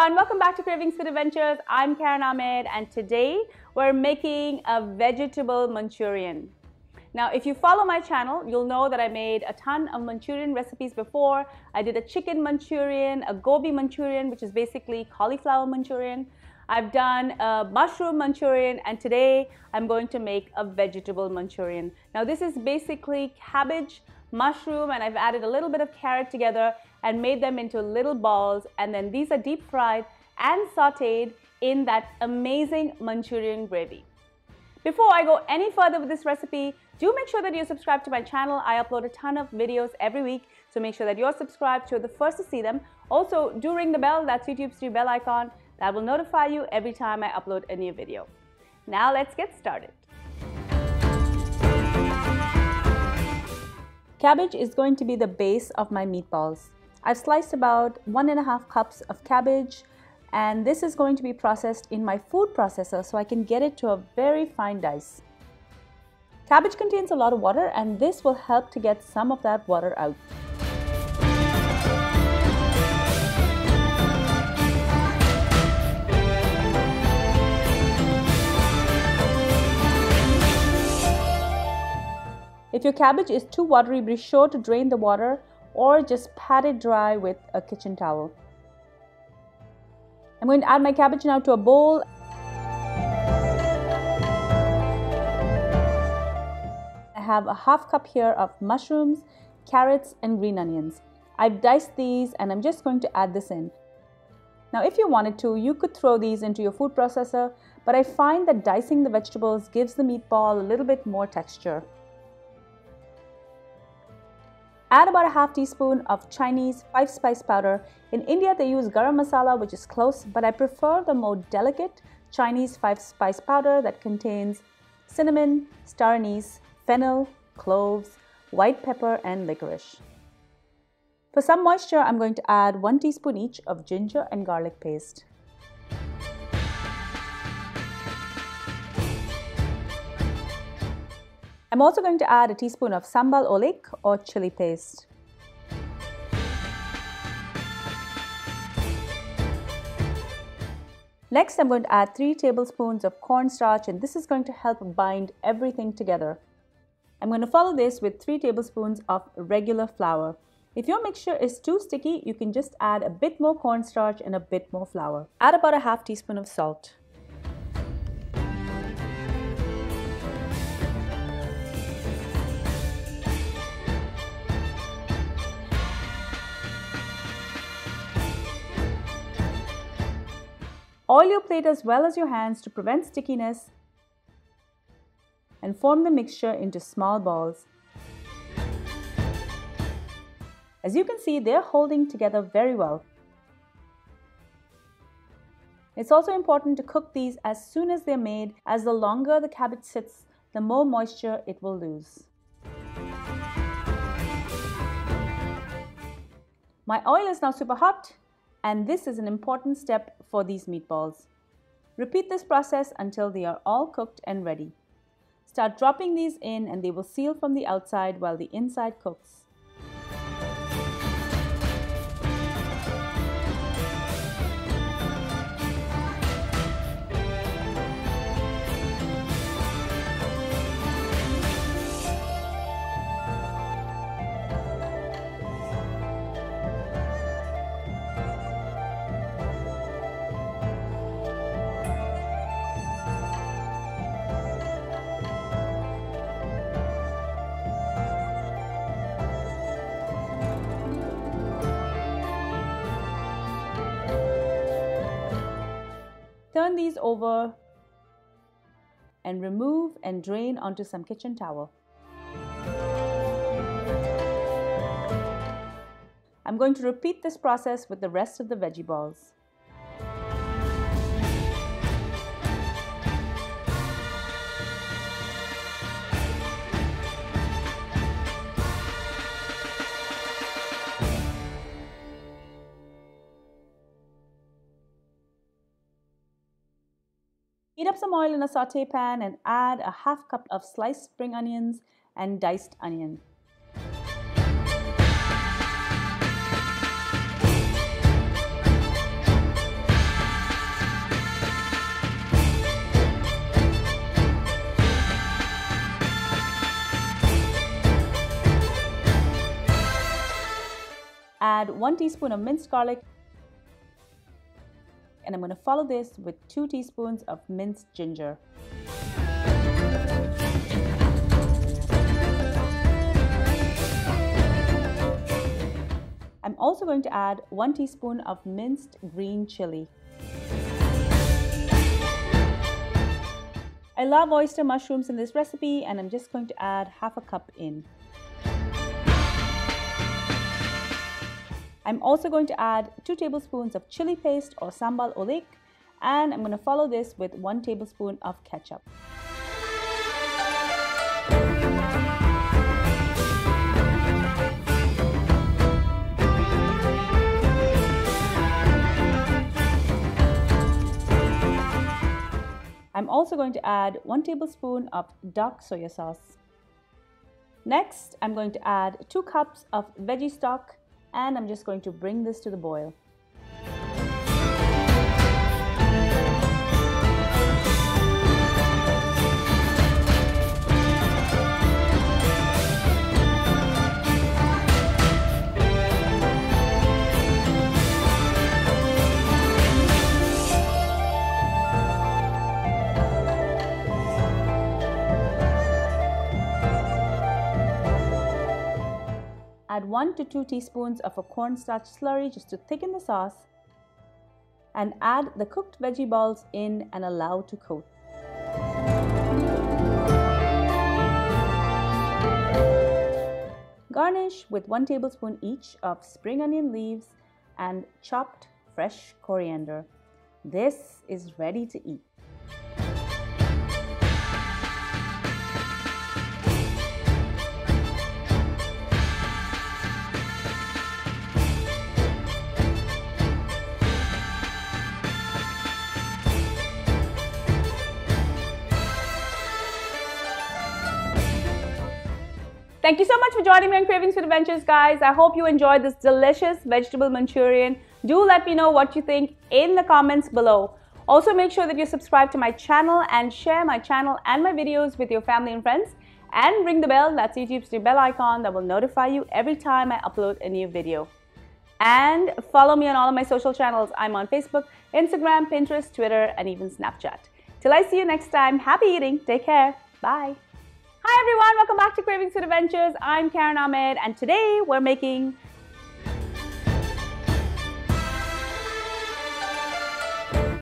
everyone, welcome back to Cravings Food Adventures. I'm Karen Ahmed and today we're making a vegetable Manchurian. Now if you follow my channel, you'll know that I made a ton of Manchurian recipes before. I did a chicken Manchurian, a gobi Manchurian, which is basically cauliflower Manchurian. I've done a mushroom Manchurian and today I'm going to make a vegetable Manchurian. Now this is basically cabbage, mushroom, and I've added a little bit of carrot together and made them into little balls, and then these are deep fried and sauteed in that amazing Manchurian gravy. Before I go any further with this recipe, do make sure that you're subscribed to my channel. I upload a ton of videos every week, so make sure that you're subscribed so you're the first to see them. Also, do ring the bell, that's YouTube's new bell icon. That will notify you every time I upload a new video. Now let's get started. Cabbage is going to be the base of my meatballs. I've sliced about 1.5 cups of cabbage, and this is going to be processed in my food processor so I can get it to a very fine dice. Cabbage contains a lot of water, and this will help to get some of that water out. If your cabbage is too watery, be sure to drain the water or just pat it dry with a kitchen towel. I'm going to add my cabbage now to a bowl. I have a half cup here of mushrooms, carrots, and green onions. I've diced these and I'm just going to add this in. Now if you wanted to, you could throw these into your food processor, but I find that dicing the vegetables gives the meatball a little bit more texture. Add about a half teaspoon of Chinese 5-spice powder. In India, they use garam masala, which is close, but I prefer the more delicate Chinese 5-spice powder that contains cinnamon, star anise, fennel, cloves, white pepper, and licorice. For some moisture, I'm going to add 1 teaspoon each of ginger and garlic paste. I'm also going to add a teaspoon of Sambal Oelek or chili paste. Next, I'm going to add 3 tablespoons of corn starch, and this is going to help bind everything together. I'm going to follow this with 3 tablespoons of regular flour. If your mixture is too sticky, you can just add a bit more cornstarch and a bit more flour. Add about a half teaspoon of salt. Oil your plate as well as your hands to prevent stickiness and form the mixture into small balls. As you can see, they're holding together very well. It's also important to cook these as soon as they're made, as the longer the cabbage sits, the more moisture it will lose. My oil is now super hot, and this is an important step for these meatballs. Repeat this process until they are all cooked and ready. Start dropping these in and they will seal from the outside while the inside cooks. Turn these over and remove and drain onto some kitchen towel. I'm going to repeat this process with the rest of the veggie balls. Heat up some oil in a saute pan and add a half cup of sliced spring onions and diced onion. add 1 teaspoon of minced garlic, and I'm going to follow this with 2 teaspoons of minced ginger. I'm also going to add 1 teaspoon of minced green chili. I love oyster mushrooms in this recipe, and I'm just going to add half a cup in. I'm also going to add 2 tablespoons of chili paste or Sambal Oelek, and I'm going to follow this with 1 tablespoon of ketchup. I'm also going to add 1 tablespoon of dark soya sauce. Next, I'm going to add 2 cups of veggie stock, and I'm just going to bring this to the boil. Add 1 to 2 teaspoons of a corn starch slurry just to thicken the sauce, and add the cooked veggie balls in and allow to coat. Garnish with 1 tablespoon each of spring onion leaves and chopped fresh coriander. This is ready to eat. Thank you so much for joining me on Cravings for Adventures, guys. I hope you enjoyed this delicious vegetable Manchurian. Do let me know what you think in the comments below. Also, make sure that you subscribe to my channel and share my channel and my videos with your family and friends. And ring the bell, that's YouTube's new bell icon that will notify you every time I upload a new video. And follow me on all of my social channels. I'm on Facebook, Instagram, Pinterest, Twitter, and even Snapchat. Till I see you next time, happy eating. Take care. Bye. Hi everyone, welcome back to Cravings for Adventures. I'm Karen Ahmed, and today we're making